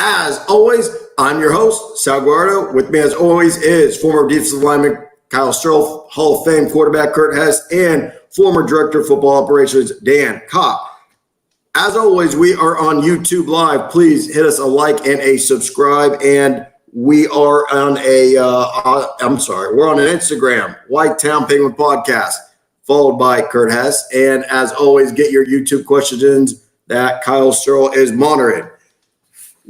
As always, I'm your host, Sal Guardo. With me, as always, is former defensive lineman Kyle Stroh, Hall of Fame quarterback Kurt Hess, and former director of football operations Dan Kopp. As always, we are on YouTube Live. Please hit us a like and a subscribe. And we are on we're on an Instagram, Whitetown Penguin Podcast, followed by Kurt Hess. And as always, get your YouTube questions that Kyle Stroh is monitoring.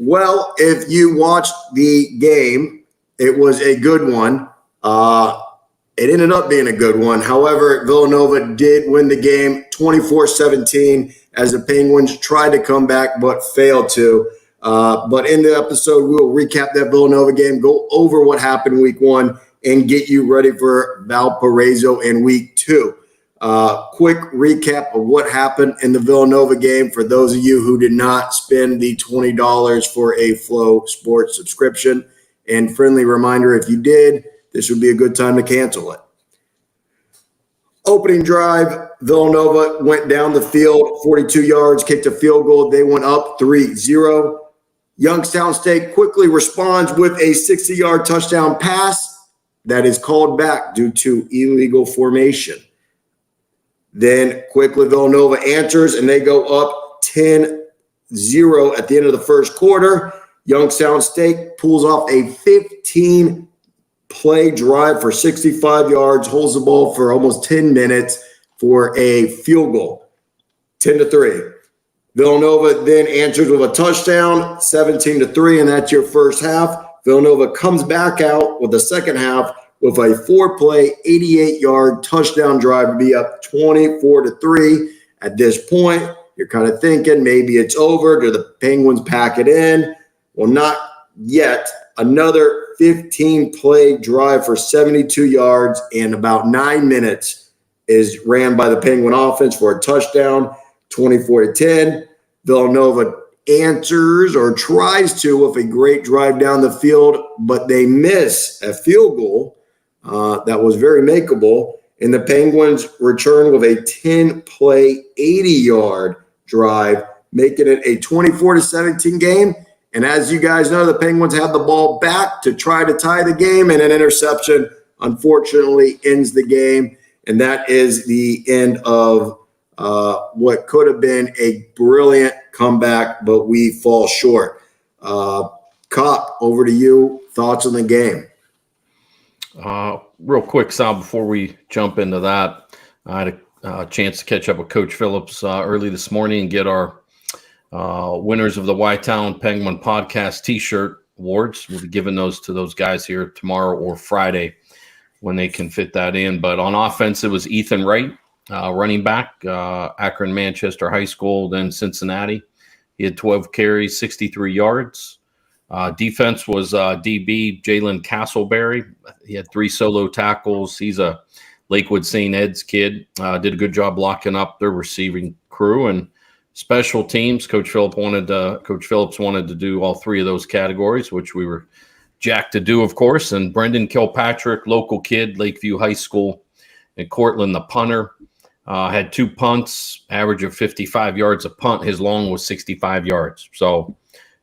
Well, if you watched the game, it was a good one. It ended up being a good one. However, Villanova did win the game 24-17 as the Penguins tried to come back but failed to. But in the episode, we will recap that Villanova game, go over what happened week one, and get you ready for Valparaiso in week two. Quick recap of what happened in the Villanova game for those of you who did not spend the $20 for a Flow Sports subscription. And friendly reminder, if you did, this would be a good time to cancel it. Opening drive, Villanova went down the field 42 yards, kicked a field goal. They went up 3-0. Youngstown State quickly responds with a 60-yard touchdown pass that is called back due to illegal formation. Then quickly Villanova answers, and they go up 10-0 at the end of the first quarter. Youngstown State pulls off a 15-play drive for 65 yards, holds the ball for almost 10 minutes for a field goal, 10-3. Villanova then answers with a touchdown, 17-3, and that's your first half. Villanova comes back out with the second half with a 4-play, 88-yard touchdown drive to be up 24-3. At this point, you're kind of thinking maybe it's over. Do the Penguins pack it in? Well, not yet. Another 15-play drive for 72 yards in about 9 minutes is ran by the Penguin offense for a touchdown, 24-10. Villanova answers or tries to with a great drive down the field, but they miss a field goal that was very makeable. And the Penguins return with a 10-play, 80-yard drive, making it a 24-17 game. And as you guys know, the Penguins have the ball back to try to tie the game, and an interception unfortunately ends the game. And that is the end of what could have been a brilliant comeback, but we fall short. Kopp, over to you. Thoughts on the game? Real quick, Sal, before we jump into that, I had a chance to catch up with Coach Phillips early this morning and get our winners of the Y-Town Penguin Podcast T-shirt awards. We'll be giving those to those guys here tomorrow or Friday when they can fit that in. But on offense, it was Ethan Wright, running back, Akron Manchester High School, then Cincinnati. He had 12 carries, 63 yards. Defense was DB Jalen Castleberry. He had 3 solo tackles. He's a Lakewood St. Ed's kid. Did a good job blocking up their receiving crew. And special teams, Coach Phillips wanted to do all 3 of those categories, which we were jacked to do, of course. And Brendan Kilpatrick, local kid, Lakeview High School, and Cortland, the punter, had 2 punts, average of 55 yards a punt. His long was 65 yards. So,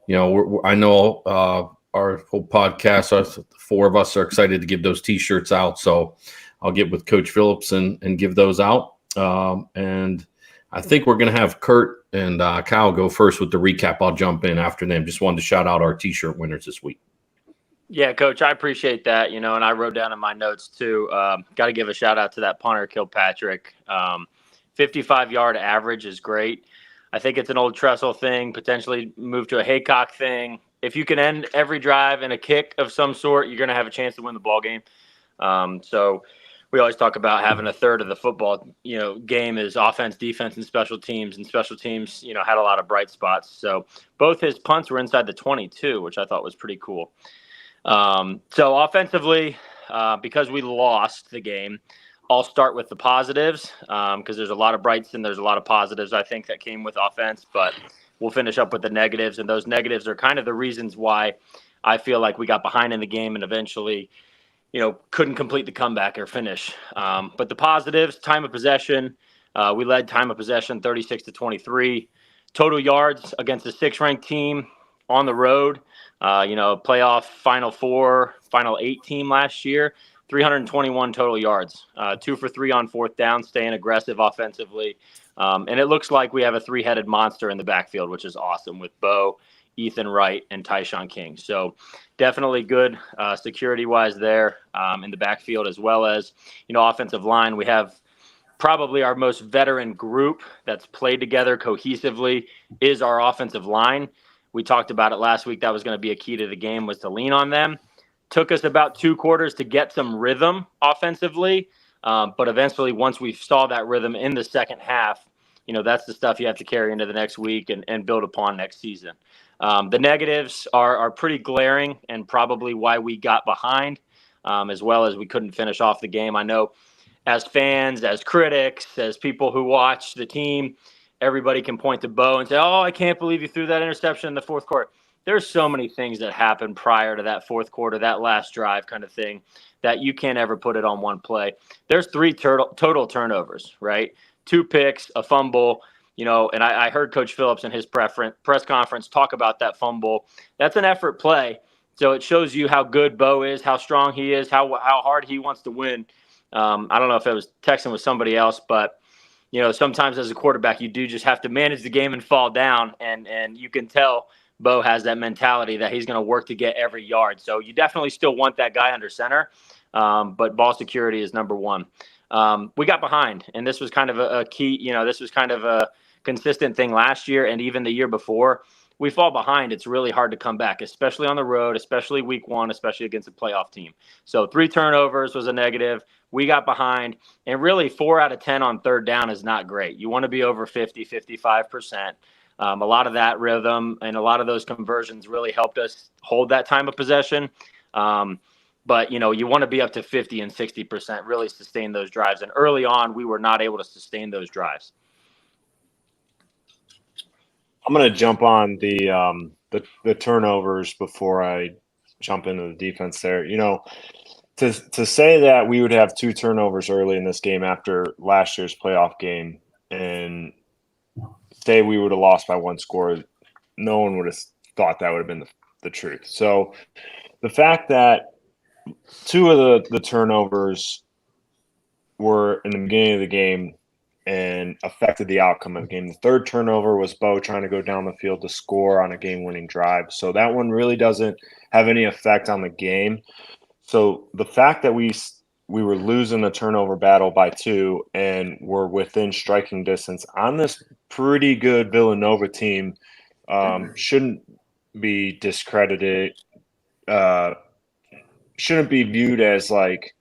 you know, I know our whole podcast, the 4 of us are excited to give those T-shirts out. So I'll get with Coach Phillips and give those out. And I think we're going to have Kurt and Kyle go first with the recap. I'll jump in after them. Just wanted to shout out our T-shirt winners this week. Yeah, Coach, I appreciate that. You know, and I wrote down in my notes too, got to give a shout out to that punter, Kilpatrick. 55-yard average is great. I think it's an old Tressel thing, potentially move to a Haycock thing. If you can end every drive in a kick of some sort, you're going to have a chance to win the ball game. So we always talk about having a third of the football, game is offense, defense, and special teams. And special teams, had a lot of bright spots. So both his punts were inside the 22, which I thought was pretty cool. So offensively, because we lost the game, I'll start with the positives because there's a lot of brights and there's a lot of positives, I think, that came with offense. But we'll finish up with the negatives. And those negatives are kind of the reasons why I feel like we got behind in the game and eventually, couldn't complete the comeback or finish. But the positives, time of possession, we led time of possession 36-23. Total yards against a 6th-ranked team, on the road. Playoff Final Four, Final Eight team last year. 321 total yards, 2 for 3 on fourth down, staying aggressive offensively. And it looks like we have a three-headed monster in the backfield, which is awesome with Bo, Ethan Wright, and Tyshawn King. So definitely good security-wise there in the backfield, as well as, offensive line. We have probably our most veteran group that's played together cohesively is our offensive line. We talked about it last week. That was going to be a key to the game, was to lean on them. Took us about 2 quarters to get some rhythm offensively. But eventually, once we saw that rhythm in the second half, that's the stuff you have to carry into the next week and build upon next season. The negatives are pretty glaring and probably why we got behind, as well as we couldn't finish off the game. I know as fans, as critics, as people who watch the team, everybody can point to Bo and say, "Oh, I can't believe you threw that interception in the fourth quarter." There's so many things that happened prior to that fourth quarter, that last drive kind of thing, that you can't ever put it on one play. There's 3 total turnovers, right? 2 picks, a fumble, and I heard Coach Phillips in his press conference talk about that fumble. That's an effort play. So it shows you how good Bo is, how strong he is, how hard he wants to win. I don't know if it was texting with somebody else, but sometimes as a quarterback, you do just have to manage the game and fall down, and you can tell Bo has that mentality that he's going to work to get every yard. So you definitely still want that guy under center, but ball security is number one. We got behind, and this was kind of a key. This was kind of a consistent thing last year and even the year before. We fall behind, it's really hard to come back, especially on the road, especially week 1, especially against a playoff team. So 3 turnovers was a negative. We got behind, and really 4 out of 10 on third down is not great. You want to be over 50, 55%. A lot of that rhythm and a lot of those conversions really helped us hold that time of possession. But, you want to be up to 50 and 60%, really sustain those drives. And early on, we were not able to sustain those drives. I'm going to jump on the turnovers before I jump into the defense there. To say that we would have 2 turnovers early in this game after last year's playoff game and say we would have lost by 1 score, no one would have thought that would have been the truth. So the fact that 2 of the turnovers were in the beginning of the game and affected the outcome of the game. The 3rd turnover was Bo trying to go down the field to score on a game-winning drive. So that one really doesn't have any effect on the game. So the fact that we were losing the turnover battle by 2 and we're within striking distance on this pretty good Villanova team shouldn't be discredited. Shouldn't be viewed as like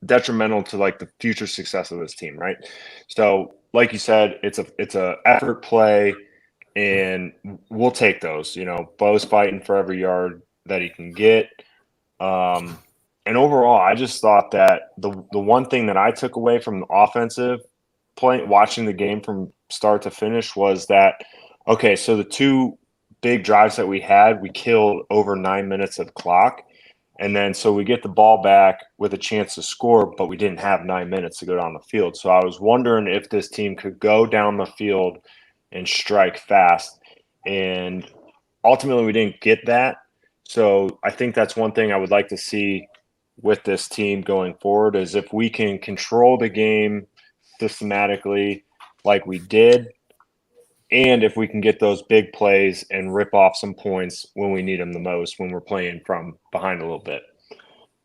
detrimental to like the future success of this team, right? So, like you said, it's a effort play, and we'll take those. Bo's fighting for every yard that he can get. And overall, I just thought that the one thing that I took away from the offensive play, watching the game from start to finish, was that okay. So the 2 big drives that we had, we killed over 9 minutes of clock. And then so we get the ball back with a chance to score, but we didn't have 9 minutes to go down the field. So I was wondering if this team could go down the field and strike fast. And ultimately we didn't get that. So I think that's one thing I would like to see with this team going forward, is if we can control the game systematically like we did, and if we can get those big plays and rip off some points when we need them the most, when we're playing from behind a little bit.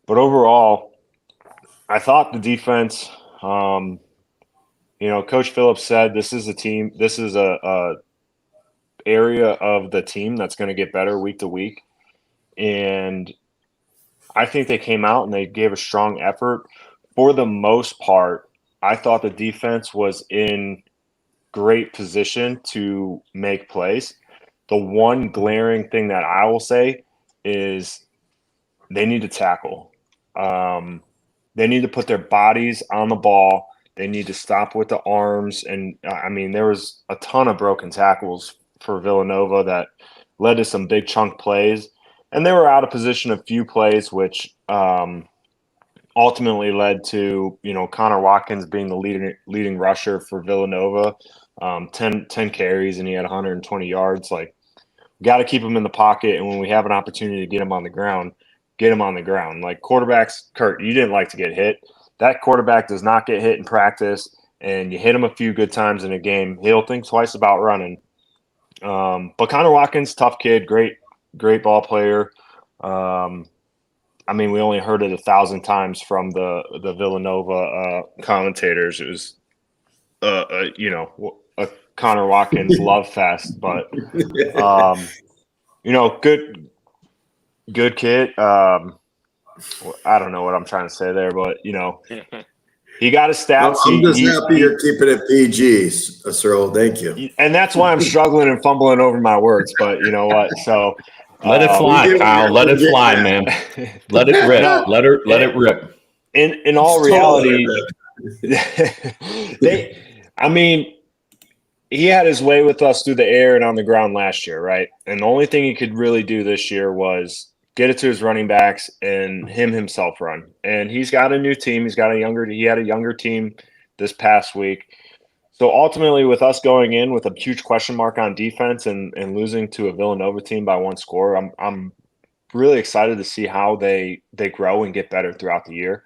But overall, I thought the defense, Coach Phillips said this is a area of the team that's going to get better week to week. And I think they came out and they gave a strong effort. For the most part, I thought the defense was in great position to make plays. The one glaring thing that I will say is they need to tackle. They need to put their bodies on the ball. They need to stop with the arms. And there was a ton of broken tackles for Villanova that led to some big chunk plays. And they were out of position a few plays, which ultimately led to, Connor Watkins being the leading rusher for Villanova. 10 carries, and he had 120 yards. Like, got to keep him in the pocket. And when we have an opportunity to get him on the ground, get him on the ground. Like quarterbacks, Kurt, you didn't like to get hit. That quarterback does not get hit in practice, and you hit him a few good times in a game, he'll think twice about running. But Connor Watkins, tough kid, great ball player. I mean, we only heard it 1,000 times from the Villanova commentators. It was, a Connor Watkins love fest, but good kid. I don't know what I'm trying to say there, but he got his stats. I'm just happy you're keeping it PG, Cyril. Thank you. And that's why I'm struggling and fumbling over my words. But you know what? So let it fly, Kyle. Let it fly, man. Let it rip. Let it rip. In all reality, he had his way with us through the air and on the ground last year, right? And the only thing he could really do this year was get it to his running backs and himself run. And he's got a new team. He had a younger team this past week. So ultimately, with us going in with a huge question mark on defense and losing to a Villanova team by 1 score, I'm really excited to see how they grow and get better throughout the year.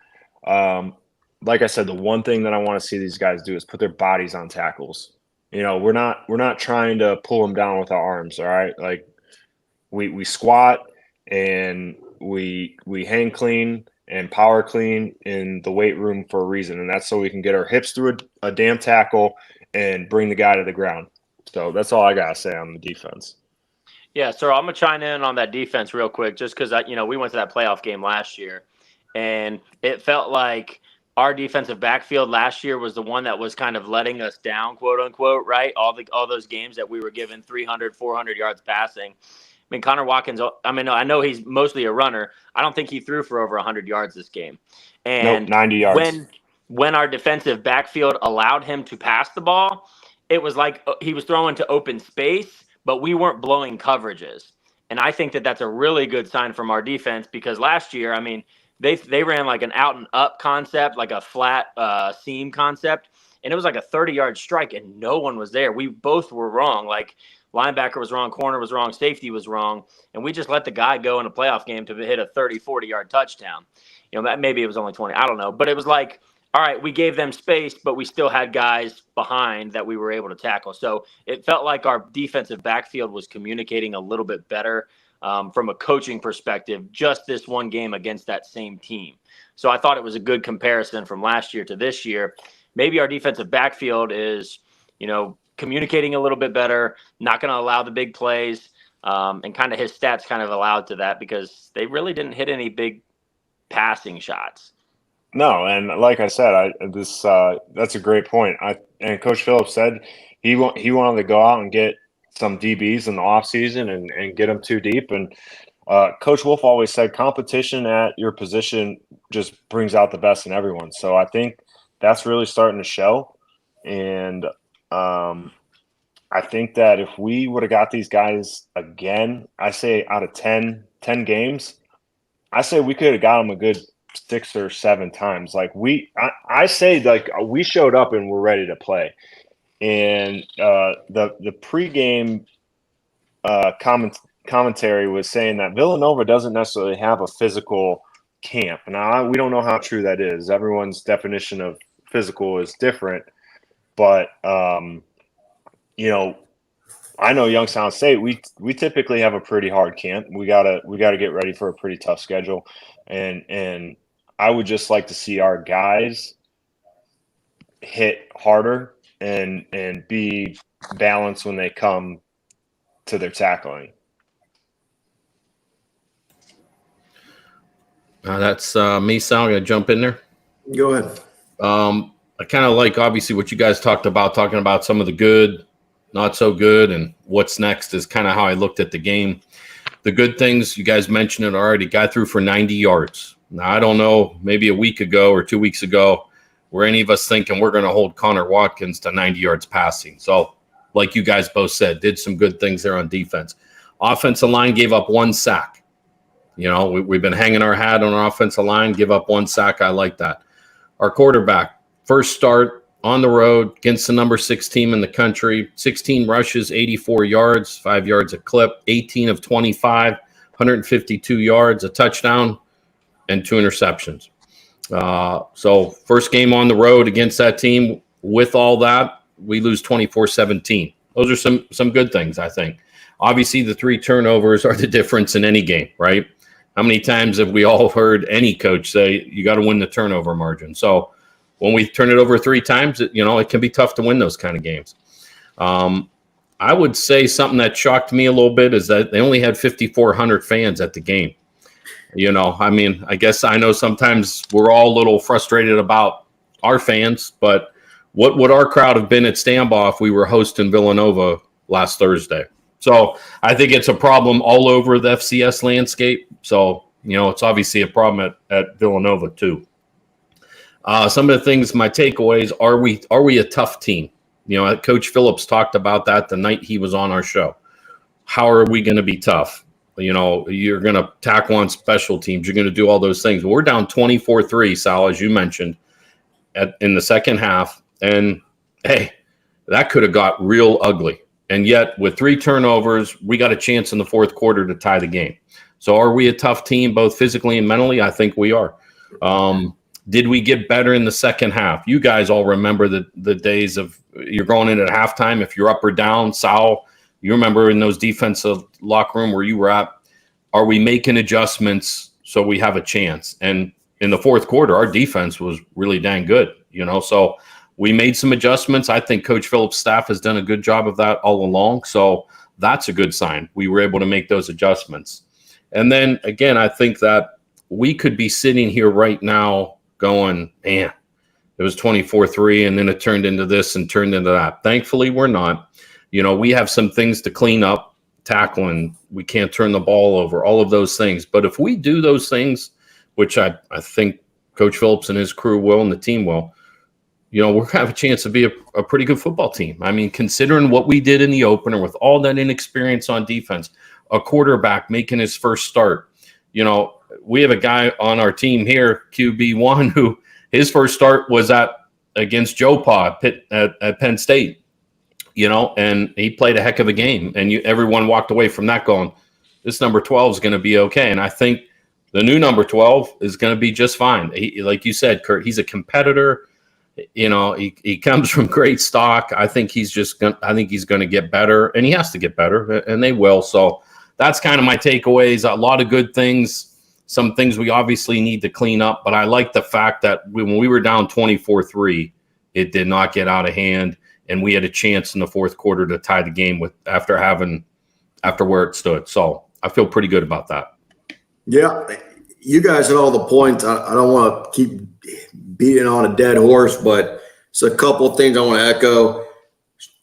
Like I said, the one thing that I want to see these guys do is put their bodies on tackles. We're not trying to pull them down with our arms. All right, like we squat and we hang clean and power clean in the weight room for a reason, and that's so we can get our hips through a damn tackle and bring the guy to the ground. So that's all I gotta say on the defense. Yeah, so I'm gonna chime in on that defense real quick, just because we went to that playoff game last year, and it felt like our defensive backfield last year was the one that was kind of letting us down, quote unquote, right? All those games that we were given 300, 400 yards passing. I mean, Connor Watkins, I know he's mostly a runner. I don't think he threw for over 100 yards this game. And nope, 90 yards. When our defensive backfield allowed him to pass the ball, it was like he was throwing to open space, but we weren't blowing coverages. And I think that that's a really good sign from our defense, because last year, I mean, they ran like an out and up concept, like a flat seam concept, and it was like a 30-yard strike, and no one was there. We both were wrong. Like, linebacker was wrong, corner was wrong, safety was wrong, and we just let the guy go in a playoff game to hit a 30, 40-yard touchdown. That maybe it was only 20. I don't know. But it was like, all right, we gave them space, but we still had guys behind that we were able to tackle. So it felt like our defensive backfield was communicating a little bit better from a coaching perspective, just this one game against that same team. So I thought it was a good comparison from last year to this year. Maybe our defensive backfield is, communicating a little bit better, not going to allow the big plays, and kind of his stats kind of allowed to that, because they really didn't hit any big passing shots. No, and like I said, that's a great point. And Coach Phillips said he wanted to go out and get some DBs in the offseason and get them too deep. And Coach Wolf always said competition at your position just brings out the best in everyone. So I think that's really starting to show. And I think that if we would have got these guys again, I say out of 10 games, I say we could have got them a good 6 or 7 times. Like I say, like, we showed up and we're ready to play. And the pregame commentary was saying that Villanova doesn't necessarily have a physical camp. Now, we don't know how true that is. Everyone's definition of physical is different. But I know Youngstown State, we typically have a pretty hard camp. We gotta get ready for a pretty tough schedule. And I would just like to see our guys hit harder and be balanced when they come to their tackling. That's me, Sal. I'm going to jump in there. Go ahead. I kind of like, obviously, what you guys talking about some of the good, not so good, and what's next is kind of how I looked at the game. The good things, you guys mentioned it already, got through for 90 yards. Now, I don't know, maybe a week ago or 2 weeks ago, were any of us thinking we're going to hold Connor Watkins to 90 yards passing. So, like you guys both said, did some good things there on defense. Offensive line gave up 1 sack. We've been hanging our hat on our offensive line, give up 1 sack. I like that. Our quarterback, first start, on the road against the number 6 team in the country. 16 rushes, 84 yards, 5 yards a clip, 18 of 25, 152 yards, a touchdown, and 2 interceptions. So first game on the road against that team. With all that, we lose 24-17. Those are some good things, I think. Obviously, the 3 turnovers are the difference in any game, right? How many times have we all heard any coach say, you got to win the turnover margin? So when we turn it over 3 times, it can be tough to win those kind of games. I would say something that shocked me a little bit is that they only had 5,400 fans at the game. I guess I know sometimes we're all a little frustrated about our fans, but what would our crowd have been at Stambaugh if we were hosting Villanova last Thursday? So I think it's a problem all over the FCS landscape. So, it's obviously a problem at Villanova too. Some of the things, my takeaways, are we a tough team? Coach Phillips talked about that the night he was on our show. How are we going to be tough? You're going to tackle on special teams. You're going to do all those things. We're down 24-3, Sal, as you mentioned, in the second half. And, hey, that could have got real ugly. And yet, with 3 turnovers, we got a chance in the fourth quarter to tie the game. So are we a tough team, both physically and mentally? I think we are. Did we get better in the second half? You guys all remember the days of you're going in at halftime. If you're up or down, Sal, you remember in those defensive locker room where you were at, are we making adjustments so we have a chance? And in the fourth quarter, our defense was really dang good, so we made some adjustments. I think Coach Phillips' staff has done a good job of that all along. So that's a good sign. We were able to make those adjustments. And then, again, I think that we could be sitting here right now going, man, it was 24-3, and then it turned into this and turned into that. Thankfully, we're not. We have some things to clean up, tackling. We can't turn the ball over, all of those things. But if we do those things, which I think Coach Phillips and his crew will and the team will, we're going to have a chance to be a pretty good football team. I mean, considering what we did in the opener with all that inexperience on defense, a quarterback making his first start. We have a guy on our team here, QB1, who his first start was against Joe Pa at Penn State, and he played a heck of a game. And everyone walked away from that going, this number 12 is going to be okay. And I think the new number 12 is going to be just fine. Like you said, Kurt, he's a competitor. He comes from great stock. I think he's going to get better, and he has to get better, and they will. So that's kind of my takeaways. A lot of good things, some things we obviously need to clean up, but I like the fact that when we were down 24-3, it did not get out of hand, and we had a chance in the fourth quarter to tie the game after where it stood. So I feel pretty good about that. Yeah, you guys hit all the points. I don't want to keep beating on a dead horse, but it's a couple of things I want to echo.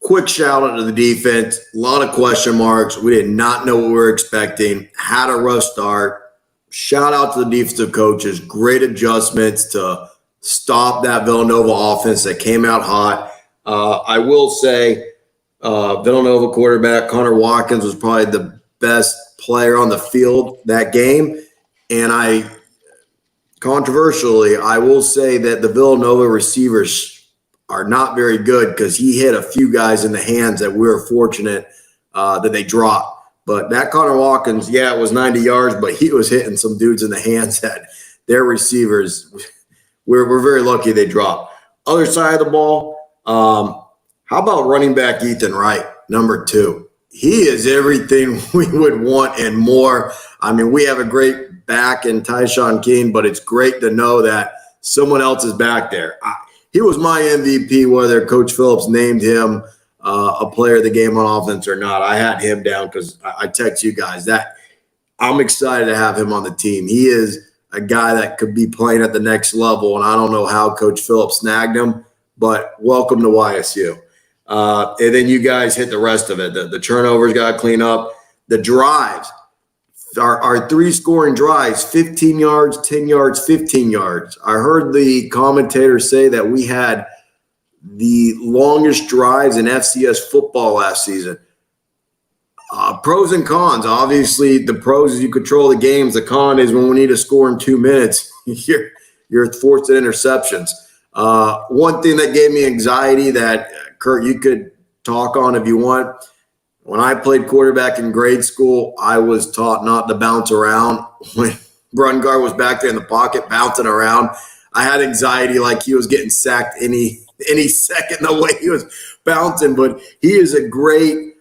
Quick shout out to the defense. A lot of question marks. We did not know what we were expecting. Had a rough start. Shout out to the defensive coaches. Great adjustments to stop that Villanova offense that came out hot. I will say Villanova quarterback Connor Watkins was probably the best player on the field that game. And controversially, I will say that the Villanova receivers are not very good because he hit a few guys in the hands that we were fortunate that they dropped. But that Connor Watkins, it was 90 yards, but he was hitting some dudes in the hands that their receivers, we're very lucky they dropped. Other side of the ball, how about running back Ethan Wright, number 2? He is everything we would want and more. I mean, we have a great back in Tyshawn King, but it's great to know that someone else is back there. He was my MVP, whether Coach Phillips named him a player of the game on offense or not. I had him down because I text you guys that I'm excited to have him on the team. He is a guy that could be playing at the next level, and I don't know how Coach Phillips snagged him, but welcome to YSU. And then you guys hit the rest of it. The turnovers got to clean up. The drives, our 3 scoring drives, 15 yards, 10 yards, 15 yards. I heard the commentator say that we had the longest drives in FCS football last season. Pros and cons. Obviously, the pros is you control the games. The con is when we need to score in 2 minutes, you're forced at interceptions. One thing that gave me anxiety that, Kurt, you could talk on if you want. When I played quarterback in grade school, I was taught not to bounce around. When Brungar was back there in the pocket bouncing around, I had anxiety like he was getting sacked any second the way he was bouncing. But he is a great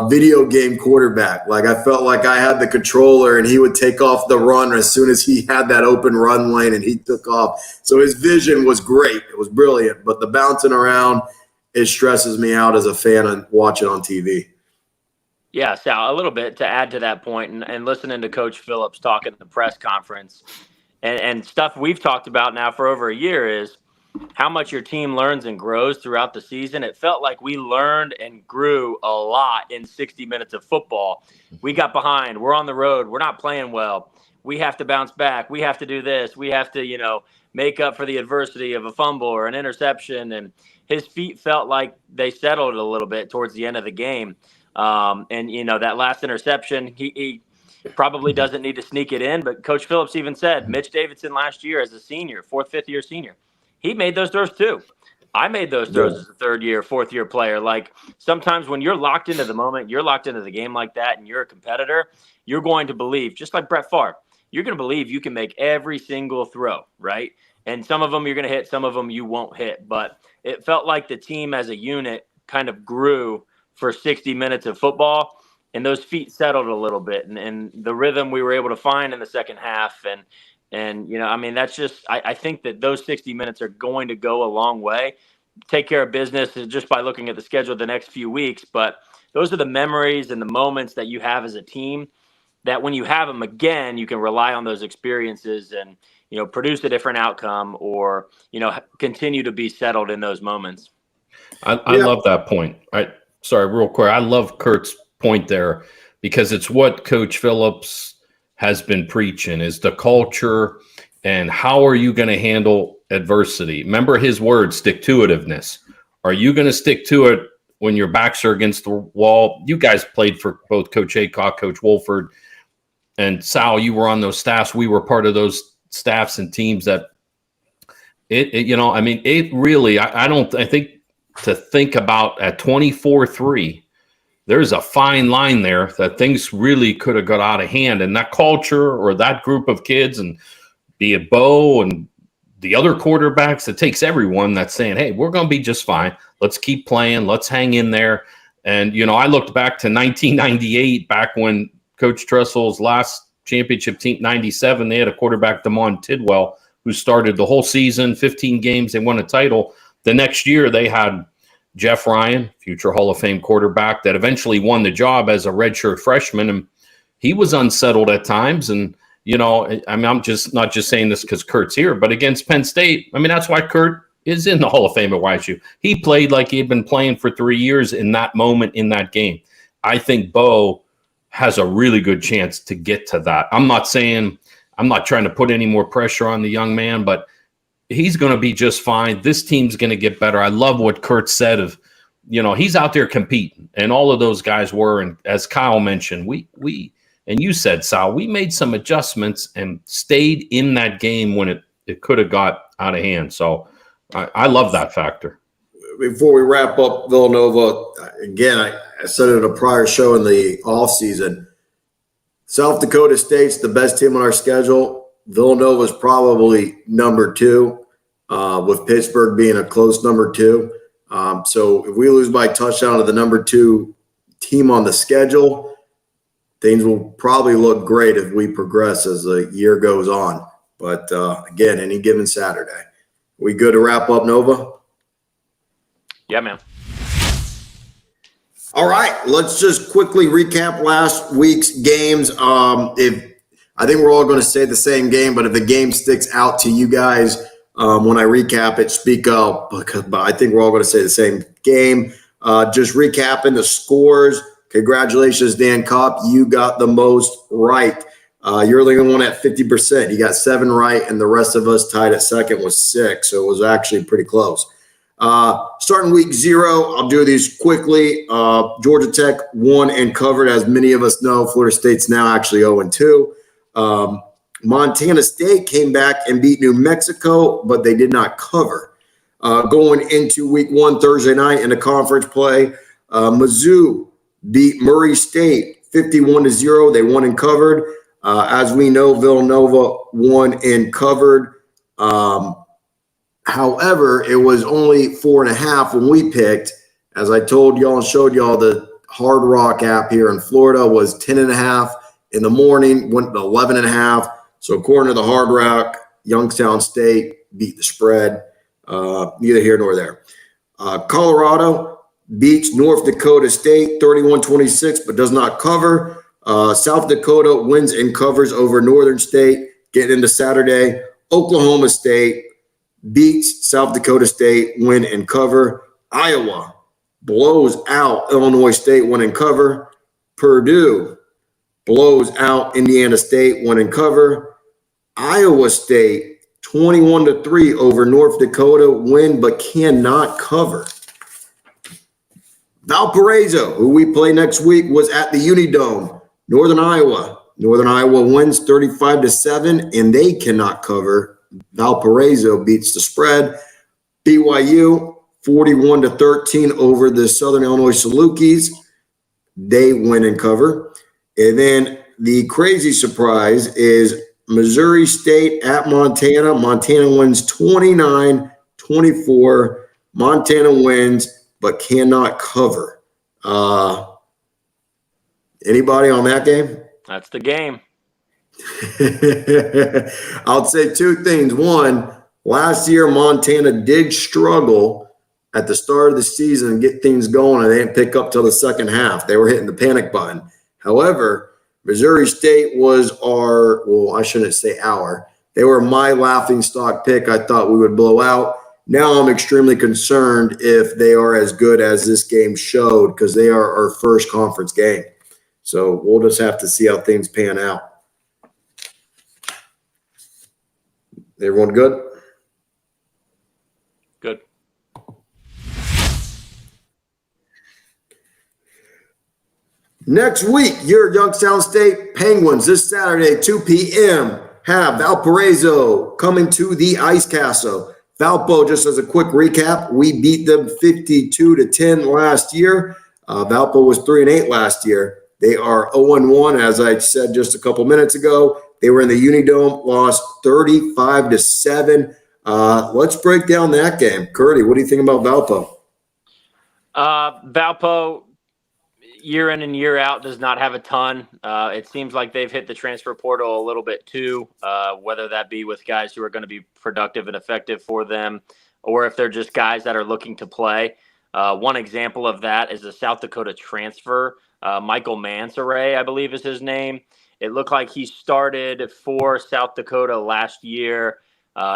video game quarterback. Like, I felt like I had the controller and he would take off the run as soon as he had that open run lane and he took off. So his vision was great. It was brilliant. But the bouncing around, it stresses me out as a fan and watching on TV. Yeah, Sal, a little bit to add to that point, and listening to Coach Phillips talk at the press conference and stuff we've talked about now for over a year is how much your team learns and grows throughout the season. It felt like we learned and grew a lot in 60 minutes of football. We got behind. We're on the road. We're not playing well. We have to bounce back. We have to do this. We have to, make up for the adversity of a fumble or an interception. And his feet felt like they settled a little bit towards the end of the game. That last interception, he probably doesn't need to sneak it in. But Coach Phillips even said, Mitch Davidson last year as a senior, fifth year senior, he made those throws too. I made those throws as a third year, fourth year player. Like, sometimes when you're locked into the moment, you're locked into the game like that, and you're a competitor, you're going to believe, just like Brett Favre, you're going to believe you can make every single throw, right? And some of them you're going to hit, some of them you won't hit. But it felt like the team as a unit kind of grew for 60 minutes of football, and those feet settled a little bit, and the rhythm we were able to find in the second half. That's just, I think that those 60 minutes are going to go a long way. Take care of business just by looking at the schedule the next few weeks. But those are the memories and the moments that you have as a team that when you have them again, you can rely on those experiences and, produce a different outcome or, continue to be settled in those moments. I love that point. Sorry, real quick. I love Kurt's point there because it's what Coach Phillips has been preaching is the culture and how are you going to handle adversity? Remember his words, stick-to-itiveness. Are you going to stick to it when your backs are against the wall? You guys played for both Coach Aycock, Coach Wolford, and Sal, you were on those staffs. We were part of those staffs and teams that it really, I think to think about at 24-3, there's a fine line there that things really could have got out of hand. And that culture or that group of kids, and be it Bo and the other quarterbacks, it takes everyone that's saying, hey, we're going to be just fine. Let's keep playing. Let's hang in there. And, I looked back to 1998, back when Coach Tressel's last championship team, 97, they had a quarterback, Damon Tidwell, who started the whole season, 15 games, they won a title. The next year, they had Jeff Ryan, future Hall of Fame quarterback, that eventually won the job as a redshirt freshman. And he was unsettled at times. And, I'm just not just saying this because Kurt's here, but against Penn State, that's why Kurt is in the Hall of Fame at WSU. He played like he had been playing for 3 years in that moment in that game. I think Bo has a really good chance to get to that. I'm not trying to put any more pressure on the young man, but he's going to be just fine. This team's going to get better. I love what Kurt said of, he's out there competing, and all of those guys were. And as Kyle mentioned, we and you said, Sal, we made some adjustments and stayed in that game when it could have got out of hand. So I love that factor. Before we wrap up Villanova, again, I said it in a prior show in the offseason. South Dakota State's the best team on our schedule. Villanova's probably number 2, with Pittsburgh being a close number 2. So if we lose by touchdown to the number 2 team on the schedule, things will probably look great if we progress as the year goes on. But again, any given Saturday. We good to wrap up, Nova? Yeah, man. All right, let's just quickly recap last week's games. I think we're all going to say the same game, but if the game sticks out to you guys when I recap it, speak up. But I think we're all going to say the same game. Just recapping the scores. Congratulations, Dan Kopp. You got the most right. You're the only one at 50%. You got 7 right, and the rest of us tied at second with 6. So it was actually pretty close. Starting week 0, I'll do these quickly. Georgia Tech won and covered, as many of us know. Florida State's now actually 0-2. Montana State came back and beat New Mexico, but they did not cover. Going into week 1 Thursday night in the conference play, Mizzou beat Murray State 51-0. They won and covered. As we know, Villanova won and covered. However, it was only 4.5 when we picked. As I told y'all and showed y'all, the Hard Rock app here in Florida was 10.5 in the morning, went to 11.5. So according to the Hard Rock, Youngstown State beat the spread. Neither here nor there. Colorado beats North Dakota State 31-26, but does not cover. South Dakota wins and covers over Northern State. Getting into Saturday, Oklahoma State beats South Dakota State, win and cover. Iowa blows out Illinois State, win and cover. Purdue blows out Indiana State, win and cover. Iowa State 21-3 over North Dakota, win but cannot cover. Valparaiso, who we play next week, was at the Unidome. Northern Iowa wins 35-7, and they cannot cover. Valparaiso beats the spread. BYU 41-13 over the Southern Illinois Salukis. They win and cover. And then the crazy surprise is Missouri State at Montana. Montana wins 29-24. Montana wins but cannot cover. Anybody on that game? That's the game. I'll say two things. One, last year Montana did struggle at the start of the season and get things going, and they didn't pick up till the second half. They were hitting the panic button. However, Missouri State was I shouldn't say they were my laughingstock pick. I thought we would blow out. Now I'm extremely concerned if they are as good as this game showed, because they are our first conference game. So we'll just have to see how things pan out. Everyone good? Good. Next week, your Youngstown State Penguins this Saturday, 2 p.m. have Valparaiso coming to the Ice Castle. Valpo, just as a quick recap, we beat them 52-10 last year. Valpo was 3-8 last year. They are 0-1, as I said just a couple minutes ago. They were in the Unidome, lost 35-7. Let's break down that game. Curdy, what do you think about Valpo? Valpo, year in and year out, does not have a ton. It seems like they've hit the transfer portal a little bit too, whether that be with guys who are going to be productive and effective for them, or if they're just guys that are looking to play. One example of that is a South Dakota transfer, Michael Mansaray, I believe is his name. It looked like he started for South Dakota last year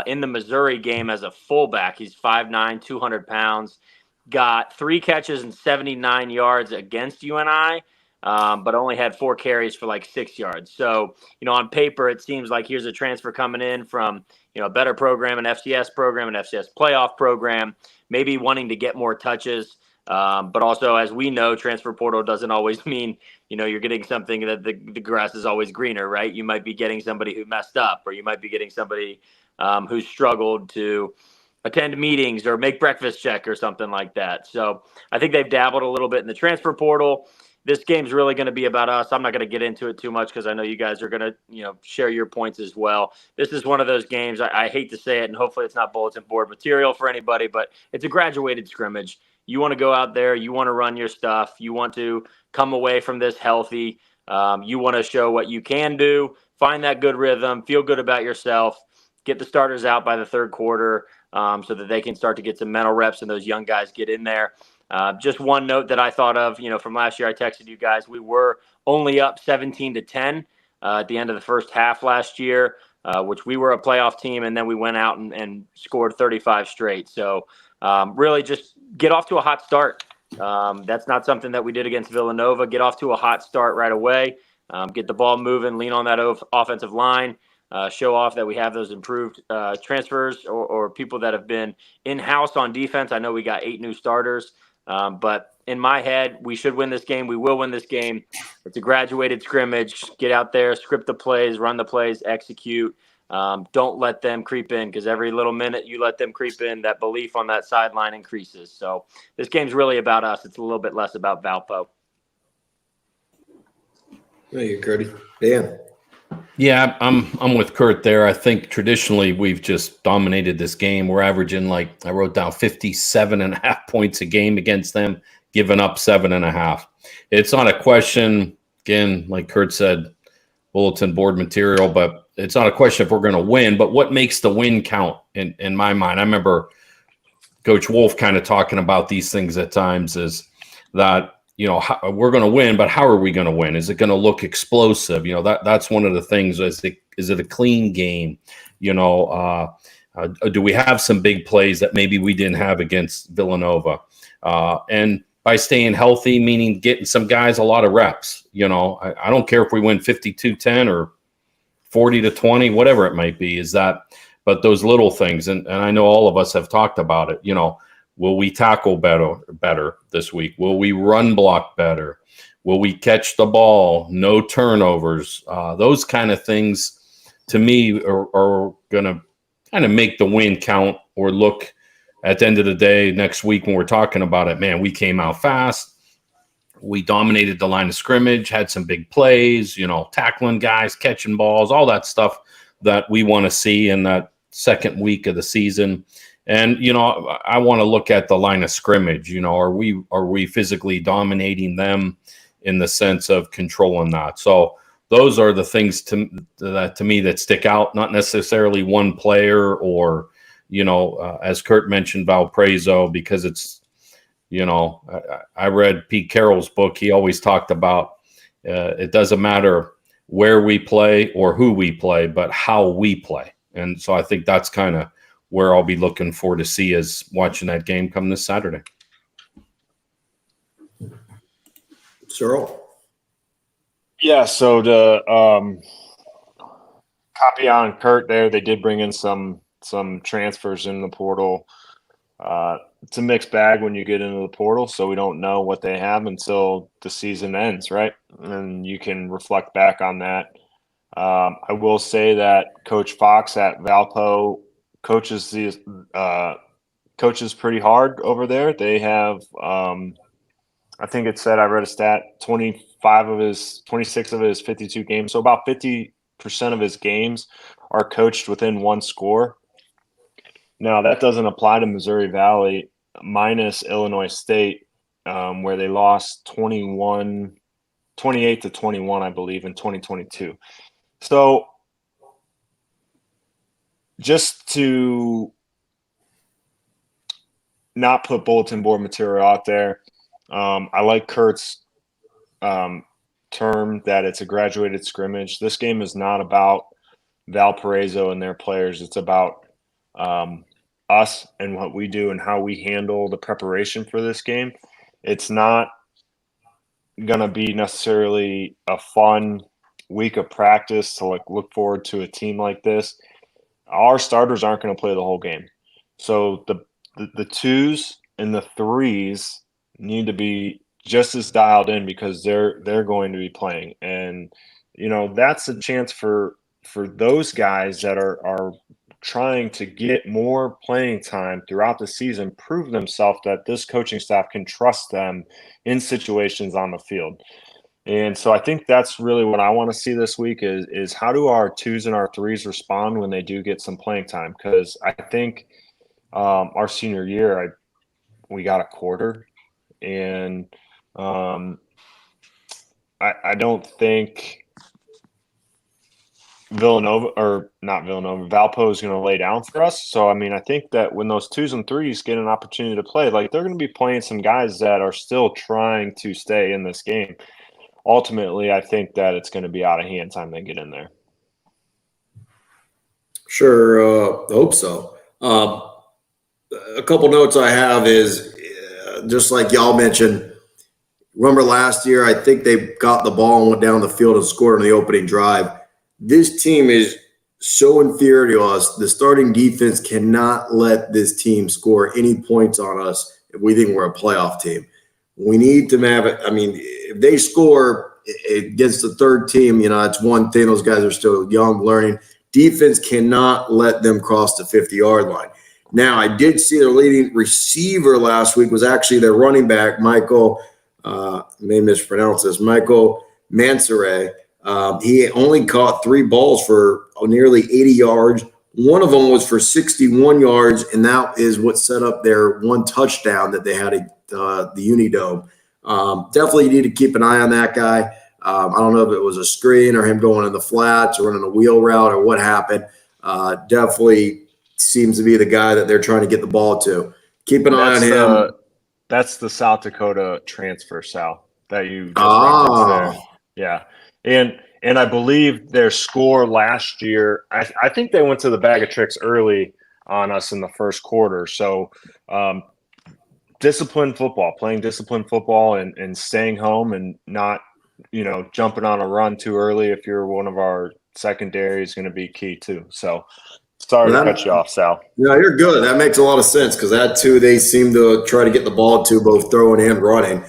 in the Missouri game as a fullback. He's 5'9", 200 pounds. Got 3 catches and 79 yards against UNI, but only had 4 carries for like 6 yards. So, on paper, it seems like here's a transfer coming in from, a better program, an FCS program, an FCS playoff program, maybe wanting to get more touches. But also, as we know, transfer portal doesn't always mean, you're getting something that the grass is always greener, right? You might be getting somebody who messed up, or you might be getting somebody who struggled to attend meetings or make breakfast check or something like that. So I think they've dabbled a little bit in the transfer portal. This game's really going to be about us. I'm not going to get into it too much because I know you guys are going to, share your points as well. This is one of those games, I hate to say it, and hopefully it's not bulletin board material for anybody, but it's a graduated scrimmage. You want to go out there, you want to run your stuff, you want to come away from this healthy, you want to show what you can do, find that good rhythm, feel good about yourself, get the starters out by the third quarter, so that they can start to get some mental reps and those young guys get in there. Just one note that I thought of, from last year, I texted you guys, we were only up 17-10 at the end of the first half last year, which we were a playoff team, and then we went out and scored 35 straight. So really just get off to a hot start. That's not something that we did against Villanova. Get off to a hot start right away. Get the ball moving, lean on that offensive line. Show off that we have those improved transfers or people that have been in-house on defense. I know we got 8 new starters, but in my head, we should win this game. We will win this game. It's a graduated scrimmage. Get out there, script the plays, run the plays, execute. Don't let them creep in, because every little minute you let them creep in, that belief on that sideline increases. So this game's really about us. It's a little bit less about Valpo. Thank you, Curdy. Dan. Yeah, I'm with Kurt there. I think traditionally we've just dominated this game. We're averaging, like I wrote down, 57.5 points a game against them, giving up 7.5. It's not a question, again, like Kurt said, bulletin board material, but it's not a question if we're going to win, but what makes the win count in my mind. I remember Coach Wolf kind of talking about these things at times, is that, we're going to win, but how are we going to win? Is it going to look explosive? That's one of the things. Is it a clean game? Do we have some big plays that maybe we didn't have against Villanova? And by staying healthy, meaning getting some guys a lot of reps. I don't care if we win 52-10 or 40-20, whatever it might be, but those little things. And I know all of us have talked about it. Will we tackle better this week? Will we run block better? Will we catch the ball? No turnovers. Those kind of things, to me, are going to kind of make the win count, or look at the end of the day next week when we're talking about it. Man, we came out fast. We dominated the line of scrimmage, had some big plays, tackling guys, catching balls, all that stuff that we want to see in that second week of the season. And, I want to look at the line of scrimmage. Are we physically dominating them in the sense of controlling that? So those are the things to me that stick out, not necessarily one player or, as Kurt mentioned, Valparaiso, because it's, I read Pete Carroll's book. He always talked about it doesn't matter where we play or who we play, but how we play. And so I think that's kind of where I'll be looking for to see as watching that game come this Saturday. Cyril? Yeah, so to copy on Kurt there, they did bring in some transfers in the portal. It's a mixed bag when you get into the portal, so we don't know what they have until the season ends, right? And you can reflect back on that. I will say that Coach Fox at Valpo coaches pretty hard over there. They have, I think it said, I read a stat, 26 of his 52 games. So about 50% of his games are coached within one score. Now, that doesn't apply to Missouri Valley minus Illinois State, where they lost 28-21, I believe, in 2022. So just to not put bulletin board material out there, I like Kurt's term that it's a graduated scrimmage. This game is not about Valparaiso and their players. It's about us and what we do and how we handle the preparation for this game. It's not going to be necessarily a fun week of practice to look forward to a team like this. Our starters aren't going to play the whole game. So the twos and the threes need to be just as dialed in, because they're going to be playing. And, that's a chance for those guys that are trying to get more playing time throughout the season, prove themselves that this coaching staff can trust them in situations on the field. And so I think that's really what I want to see this week is how do our twos and our threes respond when they do get some playing time? Because I think our senior year, we got a quarter, and I don't think Valpo is going to lay down for us. So, I think that when those twos and threes get an opportunity to play, they're going to be playing some guys that are still trying to stay in this game. Ultimately, I think that it's going to be out of hand time they get in there. Sure, hope so. A couple notes I have is just like y'all mentioned. Remember last year, I think they got the ball and went down the field and scored on the opening drive. This team is so inferior to us. The starting defense cannot let this team score any points on us if we think we're a playoff team. We need to have it. If they score against the third team, it's one thing. Those guys are still young, learning. Defense cannot let them cross the 50-yard line. Now, I did see their leading receiver last week was actually their running back, Michael, may mispronounce this, Michael Mansoure. He only caught 3 balls for nearly 80 yards. One of them was for 61 yards, and that is what set up their 1 touchdown that they had at the Unidome. Definitely need to keep an eye on that guy. I don't know if it was a screen or him going in the flats or running a wheel route or what happened. Definitely seems to be the guy that they're trying to get the ball to. Keep an eye on him. That's the South Dakota transfer, Sal, that you just referenced there. Yeah. And I believe their score last year, I think they went to the bag of tricks early on us in the first quarter. So disciplined football, playing disciplined football and staying home and not, jumping on a run too early if you're one of our secondary is going to be key too. So sorry to cut you off, Sal. No, you're good. That makes a lot of sense because that too, they seem to try to get the ball to both throwing and running.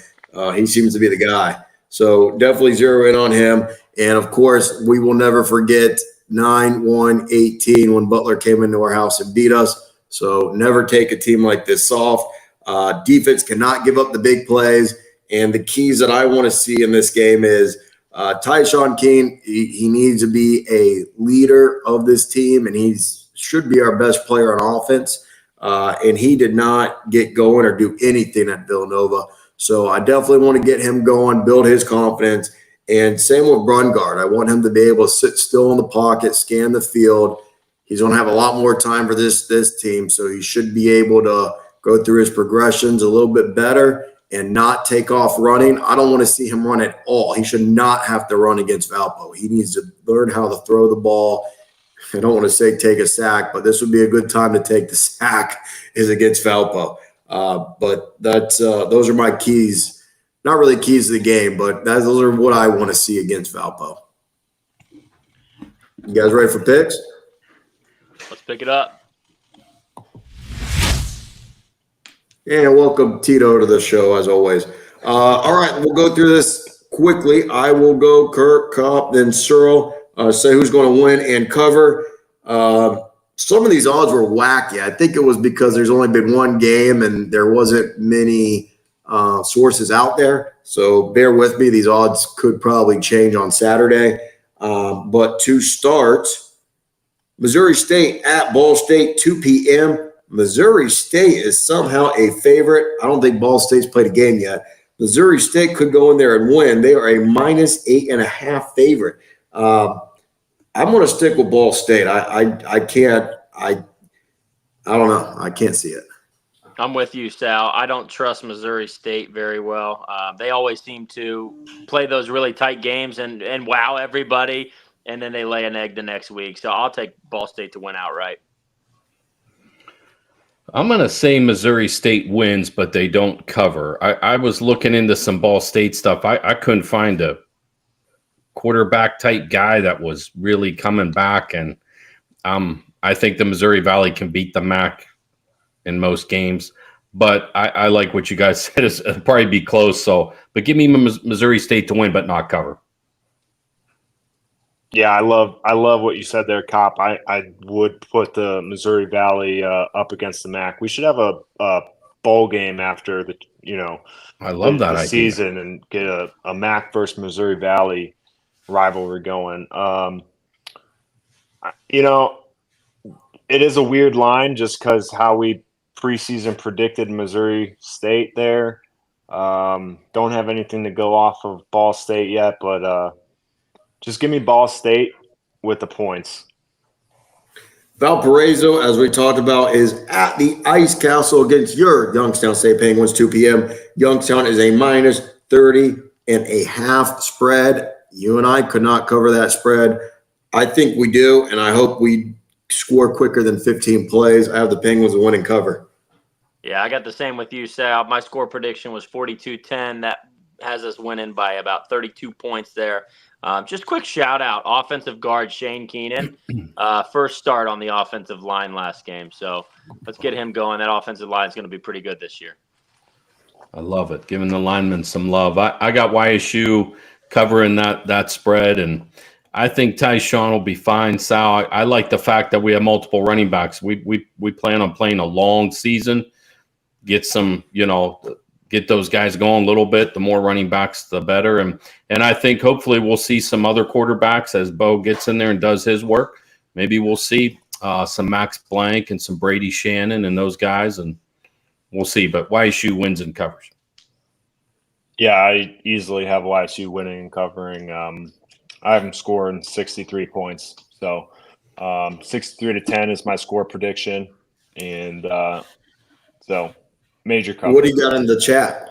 He seems to be the guy. So definitely zero in on him. And of course, we will never forget 9-1-18 when Butler came into our house and beat us. So never take a team like this soft. Defense cannot give up the big plays. And the keys that I want to see in this game is Tyshawn Keene. He needs to be a leader of this team, and he should be our best player on offense. And he did not get going or do anything at Villanova. So I definitely want to get him going, build his confidence. And same with Brungard. I want him to be able to sit still in the pocket, scan the field. He's going to have a lot more time for this team, so he should be able to go through his progressions a little bit better and not take off running. I don't want to see him run at all. He should not have to run against Valpo. He needs to learn how to throw the ball. I don't want to say take a sack, but this would be a good time to take the sack is against Valpo. But that's those are my keys. Not really keys to the game, but those are what I want to see against Valpo. You guys ready for picks? Let's pick it up. And welcome Tito to the show as always. All right, we'll go through this quickly. I will go Kirk, Kopp, then Searle. Say who's going to win and cover. Some of these odds were wacky. I think it was because there's only been one game and there wasn't many sources out there. So bear with me. These odds could probably change on Saturday. But to start, Missouri State at Ball State, 2 p.m. Missouri State is somehow a favorite. I don't think Ball State's played a game yet. Missouri State could go in there and win. They are a -8.5 favorite. I'm going to stick with Ball State. I can't. I don't know. I can't see it. I'm with you, Sal. I don't trust Missouri State very well. They always seem to play those really tight games and wow everybody, and then they lay an egg the next week. So I'll take Ball State to win outright. I'm going to say Missouri State wins, but they don't cover. I was looking into some Ball State stuff. I couldn't find a quarterback type guy that was really coming back. And I think the Missouri Valley can beat the MAC in most games. But I like what you guys said. It'll probably be close. But give me Missouri State to win, but not cover. Yeah, I love what you said there, Kopp. I would put the Missouri Valley up against the MAC. We should have a bowl game after the I love that idea. Season and get a MAC versus Missouri Valley rivalry going. It is a weird line just because how we preseason predicted Missouri State there. Don't have anything to go off of Ball State yet, but just give me Ball State with the points. Valparaiso, as we talked about, is at the Ice Castle against your Youngstown State Penguins, 2 p.m. Youngstown is a -30.5 spread. You and I could not cover that spread. I think we do, and I hope we score quicker than 15 plays. I have the Penguins to win and cover. Yeah, I got the same with you, Sal. My score prediction was 42-10. That has us winning by about 32 points there. Just quick shout out, offensive guard Shane Keenan, first start on the offensive line last game. So let's get him going. That offensive line is going to be pretty good this year. I love it. Giving the linemen some love. I got YSU covering that spread, and I think Tyshawn will be fine. Sal, I like the fact that we have multiple running backs. We plan on playing a long season. Get some, get those guys going a little bit. The more running backs, the better. And I think hopefully we'll see some other quarterbacks as Bo gets in there and does his work. Maybe we'll see some Max Blank and some Brady Shannon and those guys, and we'll see. But YSU wins and covers. Yeah, I easily have YSU winning and covering. I have them scoring 63 points. So 63-10 is my score prediction. And so major cover. What do you got in the chat?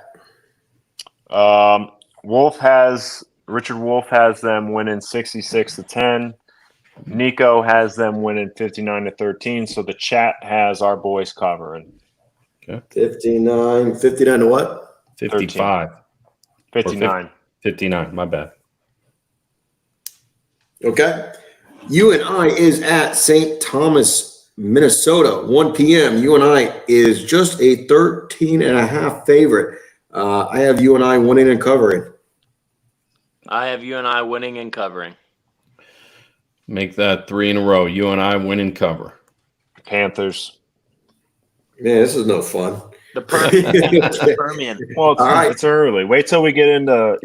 Richard Wolf has them winning 66-10. Nico has them winning 59-13. So the chat has our boys covering. Okay. 59 to what? 55. 59. 59, my bad. Okay. UNI is at St. Thomas, Minnesota, 1 p.m. UNI is just a 13.5 favorite. I have UNI winning and covering. I have UNI winning and covering. Make that 3 in a row. UNI win and cover. Panthers. Man, this is no fun. The Permian. Permian. Well, right. it's early. Wait till we get into,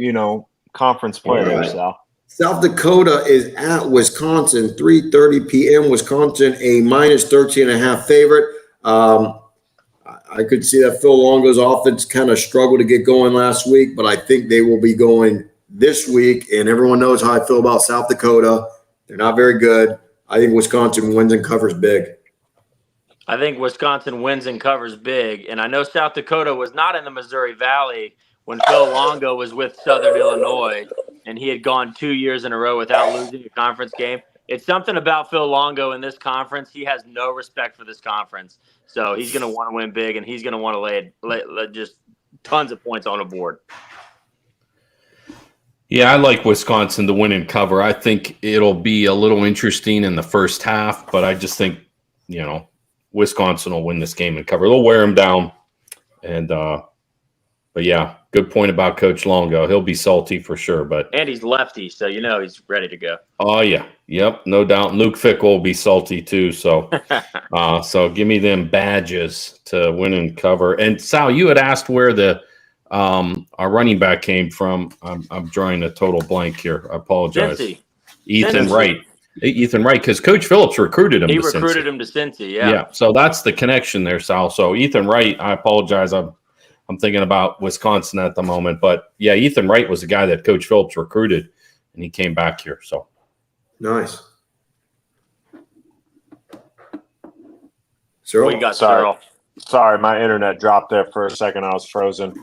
conference play there, right. Sal. South Dakota is at Wisconsin, 3:30 p.m. Wisconsin, a minus 13.5 favorite. I could see that Phil Longo's offense kind of struggled to get going last week, but I think they will be going this week, and everyone knows how I feel about South Dakota. They're not very good. I think Wisconsin wins and covers big. I think Wisconsin wins and covers big. And I know South Dakota was not in the Missouri Valley when Phil Longo was with Southern Illinois, and he had gone 2 years in a row without losing a conference game. It's something about Phil Longo in this conference. He has no respect for this conference. So he's going to want to win big, and he's going to want to lay just tons of points on the board. Yeah, I like Wisconsin to win and cover. I think it'll be a little interesting in the first half, but I just think, Wisconsin will win this game and cover. They'll wear them down. And, but yeah, good point about Coach Longo. He'll be salty for sure. And he's lefty, so he's ready to go. Oh, yeah. Yep, no doubt. Luke Fickell will be salty too. So, so give me them badges to win and cover. And Sal, you had asked where our running back came from. I'm drawing a total blank here. I apologize. Cincy. Ethan Wright. Ethan Wright, because Coach Phillips recruited him. He recruited him to Cincy, yeah. Yeah, so that's the connection there, Sal. So Ethan Wright, I apologize. I'm thinking about Wisconsin at the moment. But, yeah, Ethan Wright was the guy that Coach Phillips recruited, and he came back here. So Nice. Cyril? What you got, Cyril? Sorry, my internet dropped there for a second. I was frozen.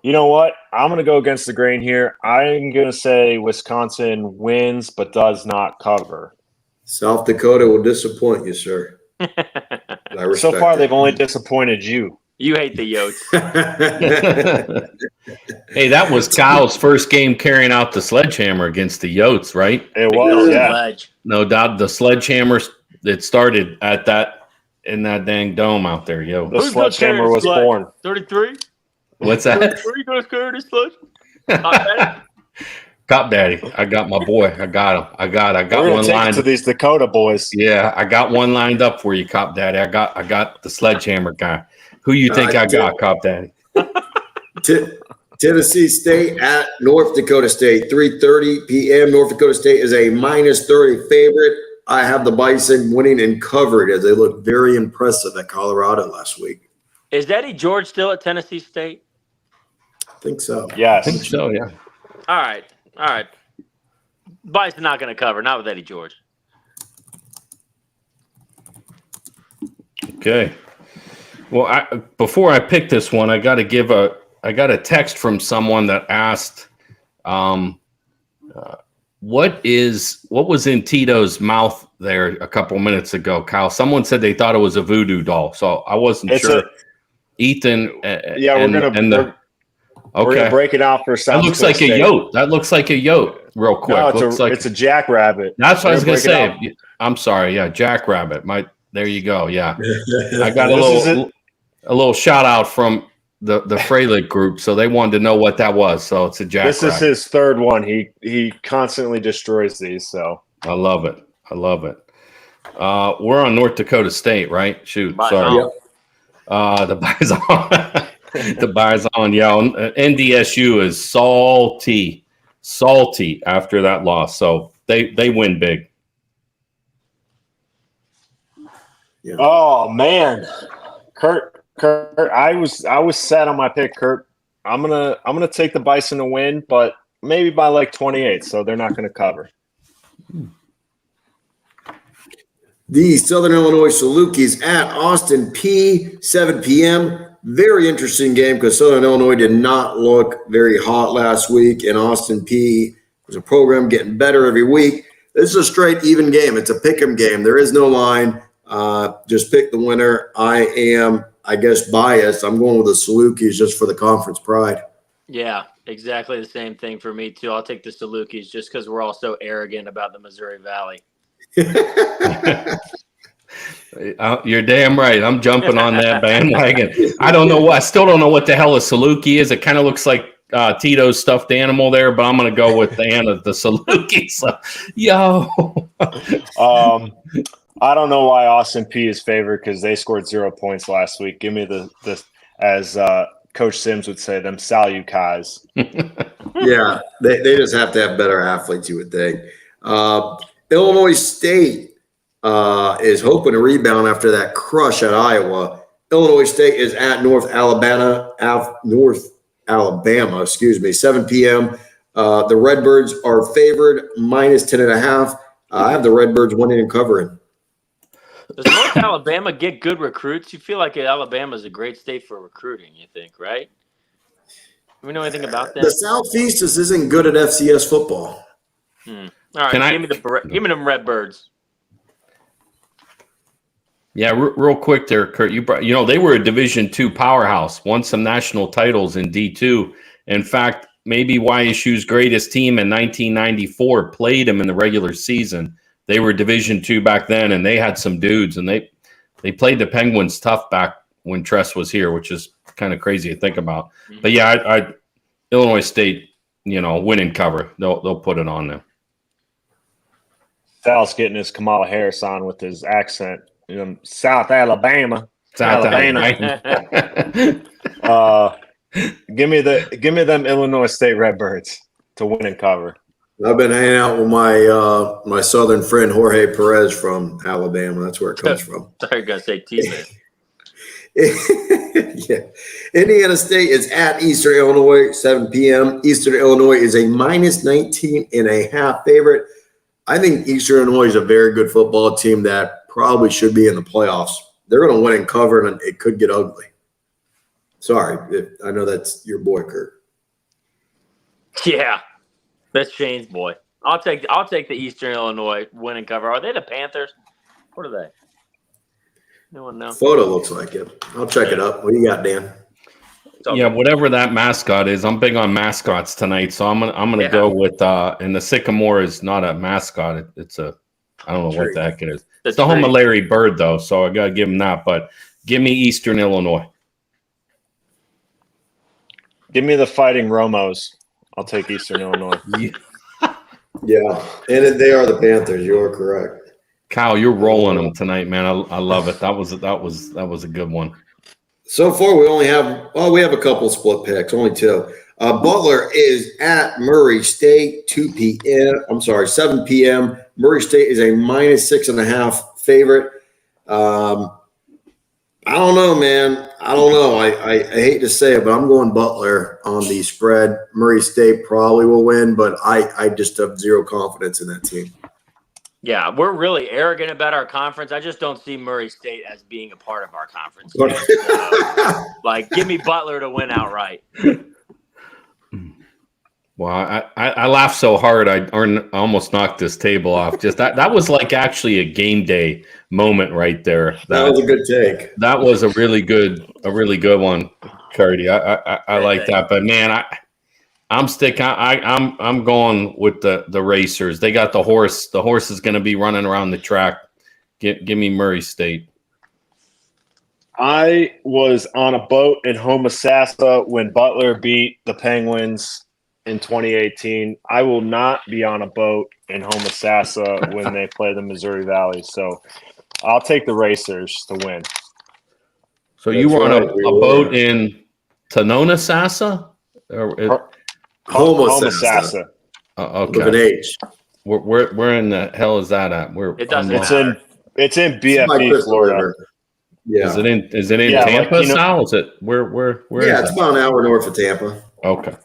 You know what? I'm going to go against the grain here. I'm going to say Wisconsin wins but does not cover. South Dakota will disappoint you, sir. So far, they've only disappointed you. You hate the Yotes. hey, that was Kyle's first game carrying out the sledgehammer against the Yotes, right? It was, yeah. No doubt. The sledgehammer, it started in that dang dome out there, yo. The sledgehammer was born. 33? What's that? 33 going to carry this sledge? Cop Daddy. I got my boy. I got him. I got one lined to these Dakota boys. Yeah, I got one lined up for you, Cop Daddy. I got the sledgehammer guy. Who you think I got, Cop Daddy? Tennessee State at North Dakota State, 3:30 p.m. North Dakota State is a minus 30 favorite. I have the Bison winning and covered as they look very impressive at Colorado last week. Is Eddie George still at Tennessee State? I think so. Yes. I think so, yeah. All right. Bison not going to cover, not with Eddie George. Okay. Well, before I pick this one, I got a text from someone that asked, what was in Tito's mouth there a couple minutes ago, Kyle? Someone said they thought it was a voodoo doll, so I wasn't sure. Ethan, we're gonna break it out for South. That looks like a yote. That looks like a yote. Real quick, no, it's a jackrabbit. That's what I was gonna say. I'm sorry. Yeah, jackrabbit. There you go. Yeah, I got a little shout out from the Freilich group, so they wanted to know what that was. So it's a jackrabbit. This is his third one. He constantly destroys these. So I love it. I love it. We're on North Dakota State, right? Shoot, Bison. sorry. The Bison. The Bison. Yeah, NDSU is salty after that loss. So they win big. Yeah. Oh man, Kurt, I was set on my pick, Kurt. I'm gonna take the Bison to win, but maybe by like 28, so they're not gonna cover. The Southern Illinois Salukis at Austin P, 7 p.m. Very interesting game because Southern Illinois did not look very hot last week, and Austin P is a program getting better every week. This is a straight even game. It's a pick 'em game. There is no line. Just pick the winner. I am, I guess, biased. I'm going with the Salukis just for the conference pride. Yeah, exactly the same thing for me too. I'll take the Salukis just because we're all so arrogant about the Missouri Valley. You're damn right. I'm jumping on that bandwagon. I don't know what. I still don't know what the hell a Saluki is. It kind of looks like Tito's stuffed animal there, but I'm going to go with the Saluki. So, yo. I don't know why Austin P is favored because they scored 0 points last week. Give me the as Coach Sims would say, them Salukis. Yeah, they just have to have better athletes, you would think. Illinois State is hoping to rebound after that crush at Iowa. Illinois State is at North Alabama, 7 p.m. The Redbirds are favored minus 10.5. I have the Redbirds winning and covering. Does North Alabama get good recruits? You feel like Alabama is a great state for recruiting, you think, right? Do we know anything about that? The Southeast just isn't good at FCS football. All right, give me them Redbirds. Yeah, real quick there, Kurt. They were a Division II powerhouse, won some national titles in D2. In fact, maybe YSU's greatest team in 1994 played them in the regular season. They were Division II back then, and they had some dudes, and they played the Penguins tough back when Tress was here, which is kind of crazy to think about. Mm-hmm. But yeah, Illinois State, win and cover. They'll put it on them. Sal's getting his Kamala Harris on with his accent. South Alabama. Alabama. Give me them Illinois State Redbirds to win and cover. I've been hanging out with my southern friend Jorge Perez from Alabama. That's where it comes from. Sorry, gonna say T-Man. Yeah. Indiana State is at Eastern Illinois, 7 p.m. Eastern Illinois is a minus 19.5 favorite. I think Eastern Illinois is a very good football team that probably should be in the playoffs. They're going to win and cover, and it could get ugly. Sorry, I know that's your boy, Kurt. Yeah, that's Shane's boy. I'll take the Eastern Illinois win and cover. Are they the Panthers? What are they? No one knows. Photo looks like it. I'll check it up. What do you got, Dan? Yeah, whatever that mascot is. I'm big on mascots tonight, so I'm gonna go with and the sycamore is not a mascot. It's a I don't know what the heck it is. It's the home of Larry Bird though, so I gotta give him that. But give me Eastern Illinois. Give me the Fighting Romos. I'll take Eastern Illinois. Yeah, and they are the Panthers. You are correct. Kyle, you're rolling them tonight, man. I love it. That was a good one. So far, we have a couple split picks, only two. Butler is at Murray State, 7 p.m. Murray State is a minus 6.5 favorite. I don't know, man. I don't know. I hate to say it, but I'm going Butler on the spread. Murray State probably will win, but I just have zero confidence in that team. Yeah, we're really arrogant about our conference. I just don't see Murray State as being a part of our conference. Give me Butler to win outright. Well, I laughed so hard I almost knocked this table off. Just that was like actually a game day moment right there. That was a good take. That was a really good one, Cardi. I like that, but man, I'm sticking. I'm going with the racers. They got the horse. The horse is going to be running around the track. Give me Murray State. I was on a boat in Homosassa when Butler beat the Penguins in 2018. I will not be on a boat in Homosassa when they play the Missouri Valley. So I'll take the Racers to win. So you That's were on right, we a were. boat in Tanonasassa? Homosassa Okay. with an H. Where in the hell is that at? It doesn't I'm matter. It's in It's by BFE, Crystal Florida. River. Yeah. Is it in Yeah, Tampa, like, you know- Sal? Is it where Yeah, is it's that? about an hour north of Tampa. Okay.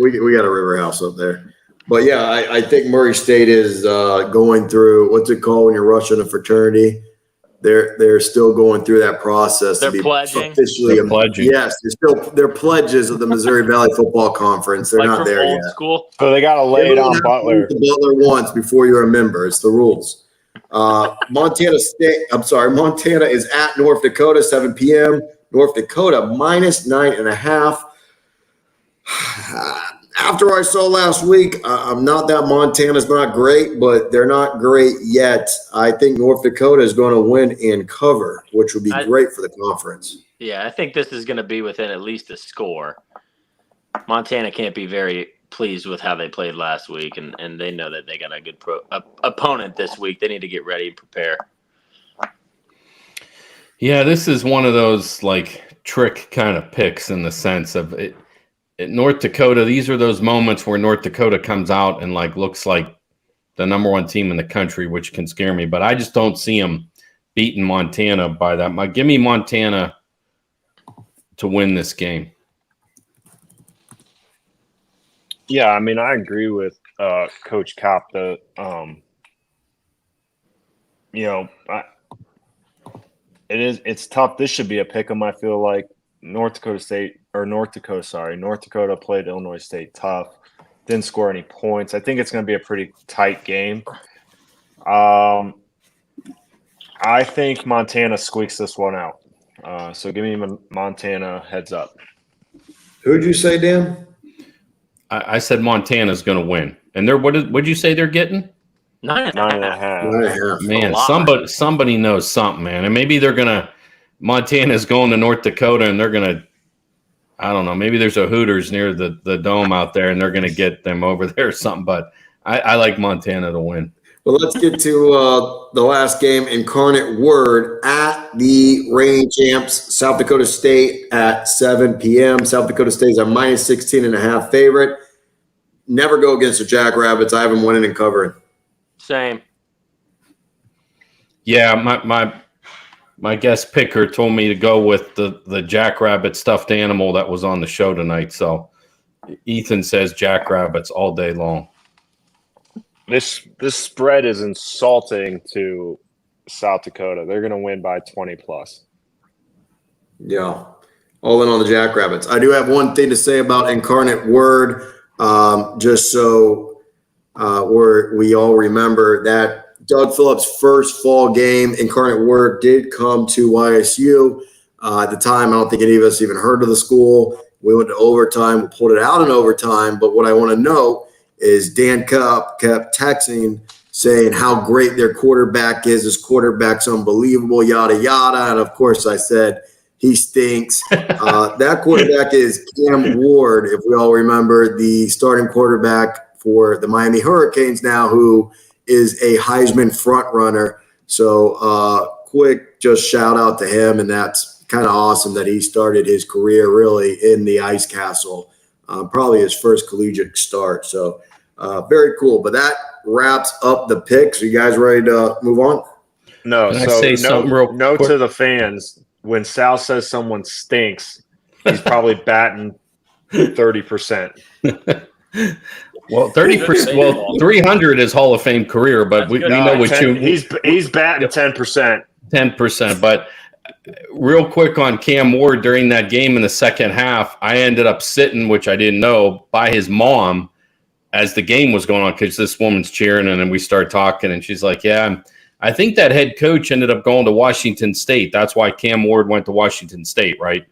We got a river house up there. But yeah, I think Murray State is going through what's it called when you're rushing a fraternity? They're still going through that process They're to be pledging? officially They're pledging. Yes, they're pledges of the Missouri Valley Football Conference. They're Like not from there old yet. school. So they got to lay it on Butler. To Butler once before you're a member. It's the rules. Montana is at North Dakota, 7 p.m. North Dakota -9.5. After I saw last week, I'm not that Montana's not great, but they're not great yet. I think North Dakota is going to win and cover, which would be great for the conference. Yeah, I think this is going to be within at least a score. Montana can't be very pleased with how they played last week, and they know that they got a good opponent this week. They need to get ready and prepare. Yeah, this is one of those like trick kind of picks in the sense of it. At North Dakota, these are those moments where North Dakota comes out and like looks like the number one team in the country, which can scare me. But I just don't see them beating Montana by that. Give me Montana to win this game. Yeah, I mean, I agree with Coach Kopp. It's tough. This should be a pick 'em. I feel like North Dakota played Illinois State tough. Didn't score any points. I think it's going to be a pretty tight game. I think Montana squeaks this one out. So give me Montana heads up. Who'd you say, Dan? I said Montana's going to win. And what'd you say they're getting? 9.5. 9.5. Man, somebody knows something, man. And maybe Montana's going to North Dakota and they're going to, I don't know, maybe there's a Hooters near the dome out there and they're going to get them over there or something. But I like Montana to win. Well, let's get to the last game. Incarnate Word at the reigning champs, South Dakota State at 7 p.m. South Dakota State is a -16.5 favorite. Never go against the Jackrabbits. I have them winning and covering. Same. Yeah, my guest picker told me to go with the Jackrabbit stuffed animal that was on the show tonight. So Ethan says Jackrabbits all day long. This spread is insulting to South Dakota. They're going to win by 20+. Yeah. All in on the Jackrabbits. I do have one thing to say about Incarnate Word, just so we all remember that Doug Phillips' first fall game, Incarnate Word, did come to YSU. At the time, I don't think any of us even heard of the school. We went to overtime. We pulled it out in overtime. But what I want to know is Dan Cup kept texting saying how great their quarterback is. His quarterback's unbelievable, yada, yada. And, of course, I said he stinks. That quarterback is Cam Ward, if we all remember, the starting quarterback for the Miami Hurricanes now, who is a Heisman front runner. So quick just shout out to him. And that's kind of awesome that he started his career really in the Ice Castle, probably his first collegiate start. So very cool. But that wraps up the picks. Are you guys ready to move on? No. Can I say something real note quick? to the fans. When Sal says someone stinks, he's probably batting 30%. Well, 30%. Well, 300 is Hall of Fame career, but we know what he's batting 10%. 10%. But real quick on Cam Ward during that game in the second half, I ended up sitting, which I didn't know, by his mom as the game was going on because this woman's cheering, and then we start talking, and she's like, "Yeah, I think that head coach ended up going to Washington State. That's why Cam Ward went to Washington State, right?"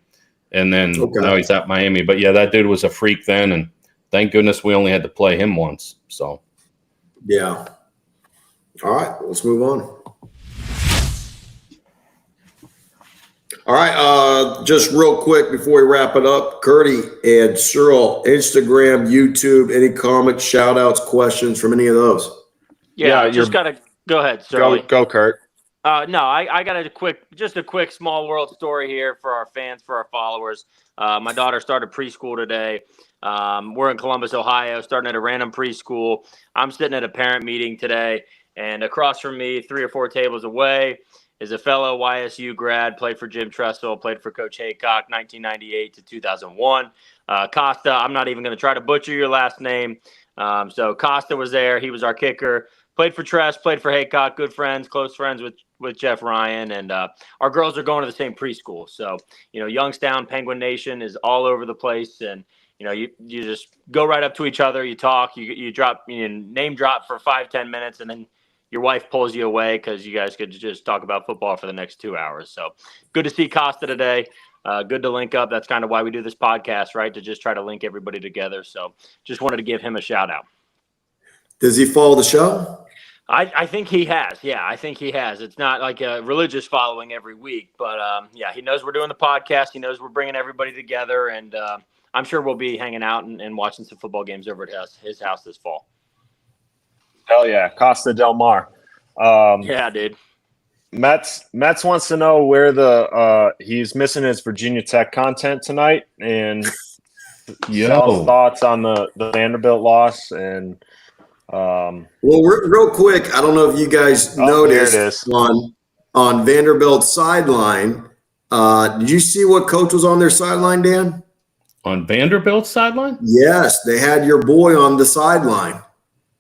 And then now he's at Miami. But yeah, that dude was a freak then, and thank goodness we only had to play him once. So, yeah. All right, let's move on. All right, just real quick before we wrap it up, Curdy and Cyril, Instagram, YouTube, any comments, shout outs, questions from any of those? Yeah, just got to go ahead, sir. Go, Kurt. No, I got a quick small world story here for our fans, for our followers. My daughter started preschool today. We're in Columbus, Ohio, starting at a random preschool. I'm sitting at a parent meeting today, and across from me, 3 or 4 tables away, is a fellow YSU grad, played for Jim Tressel, played for Coach Haycock, 1998 to 2001. Costa, I'm not even going to try to butcher your last name. So Costa was there. He was our kicker. Played for Tress, played for Haycock, good friends, close friends with Jeff Ryan. And our girls are going to the same preschool. So, Youngstown, Penguin Nation is all over the place. And, you just go right up to each other. You talk, you drop, name drop for 5-10 minutes, and then your wife pulls you away because you guys could just talk about football for the next 2 hours. So good to see Costa today. Good to link up. That's kind of why we do this podcast, right? To just try to link everybody together. So just wanted to give him a shout out. Does he follow the show? I think he has. Yeah, I think he has. It's not like a religious following every week, but yeah, he knows we're doing the podcast. He knows we're bringing everybody together, and I'm sure we'll be hanging out and watching some football games over at his house this fall. Hell yeah, Costa Del Mar. Yeah, dude. Mets wants to know where he's missing his Virginia Tech content tonight, and Sal's thoughts on the Vanderbilt loss. And well, real quick, I don't know if you guys noticed on Vanderbilt's sideline. Did you see what coach was on their sideline, Dan? On Vanderbilt's sideline? Yes, they had your boy on the sideline.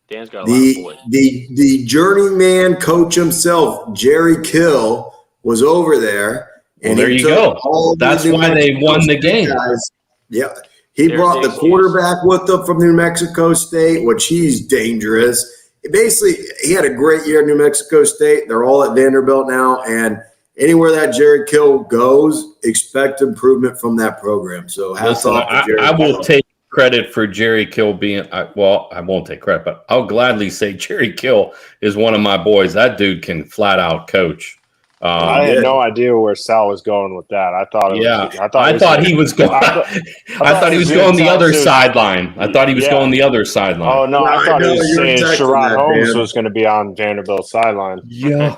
Dan's got a lot of boys. The journeyman coach himself, Jerry Kill, was over there. And there you go. That's why they won the game. Guys. Yeah. He brought the quarterback with him from New Mexico State, which he's dangerous. Basically, he had a great year at New Mexico State. They're all at Vanderbilt now. And anywhere that Jerry Kill goes, expect improvement from that program. So hats off to Jerry Kill. I will take credit for Jerry Kill being I won't take credit, but I'll gladly say Jerry Kill is one of my boys. That dude can flat out coach. I had no idea where Sal was going with that. I thought he was going the other sideline. I thought he was going the other sideline. Oh no, I thought he was saying Sherrod Holmes was going to be on Vanderbilt's sideline. Yeah.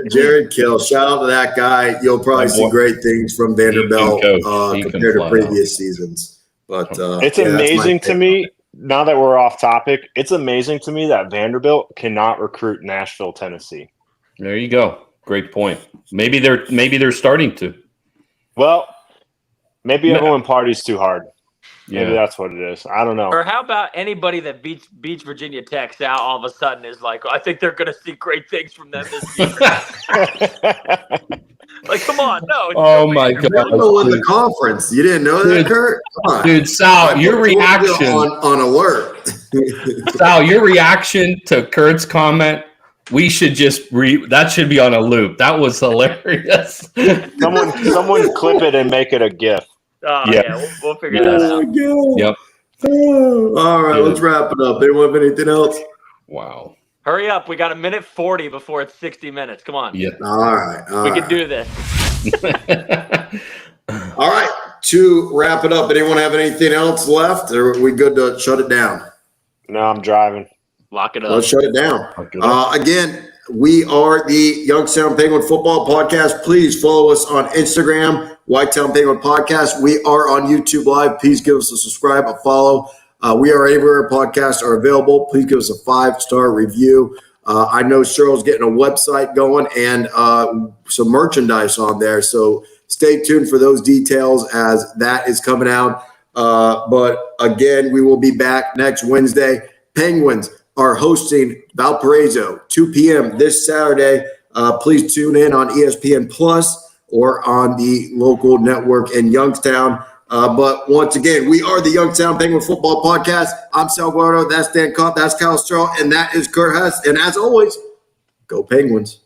Jared Kill, shout out to that guy. You'll probably see great things from Vanderbilt compared to previous seasons. But it's amazing to me, now that we're off topic, it's amazing to me that Vanderbilt cannot recruit Nashville, Tennessee. There you go. Great point. Maybe they're starting to. Well, maybe everyone parties too hard. Maybe that's what it is. I don't know. Or how about anybody that beats Virginia Tech Sal all of a sudden is like, I think they're going to see great things from them this year. Like, come on, no. Oh my God! In the conference, you didn't know that, Kurt? Come on. Dude, Sal, your reaction on alert. Sal, your reaction to Kurt's comment. We should just that should be on a loop. That was hilarious. Someone clip it and make it a GIF. Yeah, we'll figure that out. Yep. All right, let's wrap it up. Anyone have anything else? Wow. Hurry up. We got 1:40 before it's 60 minutes. Come on. Yeah. All right. We can do this. All right. To wrap it up, anyone have anything else left? Or are we good to shut it down? No, I'm driving. Lock it up. Let's shut it down. Again, we are the Youngstown Penguin Football Podcast. Please follow us on Instagram, Whitetown Penguin Podcast. We are on YouTube Live. Please give us a subscribe, a follow. We are everywhere podcasts are available. Please give us a 5-star review. I know Cyril's getting a website going and some merchandise on there. So stay tuned for those details as that is coming out. But again, we will be back next Wednesday. Penguins are hosting Valparaiso, 2 p.m. this Saturday. Please tune in on ESPN Plus or on the local network in Youngstown. But once again, we are the Youngstown Penguin Football Podcast. I'm Sal Guardo. That's Dan Kopp. That's Kyle Stroh. And that is Kurt Hess. And as always, go Penguins.